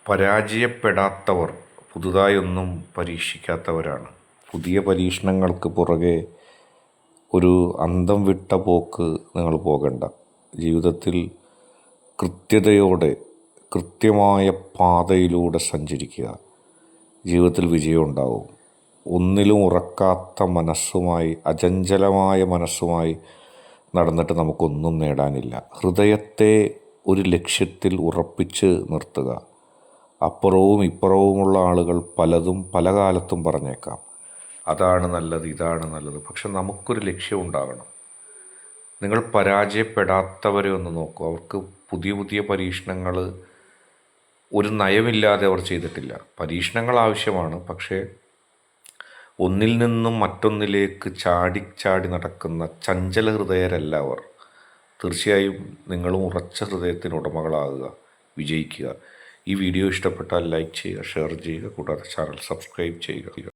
പരാജയപ്പെടാത്തവർ പുതുതായൊന്നും പരീക്ഷിക്കാത്തവരാണ്. പുതിയ പരീക്ഷണങ്ങൾക്ക് പുറകെ ഒരു അന്തം വിട്ട പോക്ക് നിങ്ങൾ പോകണ്ട. ജീവിതത്തിൽ കൃത്യതയോടെ കൃത്യമായ പാതയിലൂടെ സഞ്ചരിക്കുക. ജീവിതത്തിൽ വിജയം ഉണ്ടാവും. ഒന്നിലും ഉറക്കാത്ത മനസ്സുമായി, അചഞ്ചലമായ മനസ്സുമായി നടന്നിട്ട് നമുക്കൊന്നും നേടാനില്ല. ഹൃദയത്തെ ഒരു ലക്ഷ്യത്തിൽ ഉറപ്പിച്ച് നിർത്തുക. അപ്പുറവും ഇപ്പുറവുമുള്ള ആളുകൾ പലതും പല കാലത്തും പറഞ്ഞേക്കാം, അതാണ് നല്ലത്, ഇതാണ് നല്ലത്. പക്ഷെ നമുക്കൊരു ലക്ഷ്യം ഉണ്ടാകണം. നിങ്ങൾ പരാജയപ്പെടാത്തവരെ ഒന്ന് നോക്കൂ. അവർക്ക് പുതിയ പുതിയ പരീക്ഷണങ്ങൾ ഒരു നയമില്ലാതെ അവർ ചെയ്തിട്ടില്ല. പരീക്ഷണങ്ങൾ ആവശ്യമാണ്, പക്ഷേ ഒന്നിൽ നിന്നും മറ്റൊന്നിലേക്ക് ചാടി നടക്കുന്ന ചഞ്ചല ഹൃദയരല്ല അവർ. തീർച്ചയായും നിങ്ങളും ഉറച്ച ഹൃദയത്തിന് ഉടമകളാകുക, വിജയിക്കുക. ഈ വീഡിയോ ഇഷ്ടപ്പെട്ടാൽ ലൈക്ക് ചെയ്യുക, ഷെയർ ചെയ്യുക, കൂടാതെ ചാനൽ സബ്സ്ക്രൈബ് ചെയ്യുക.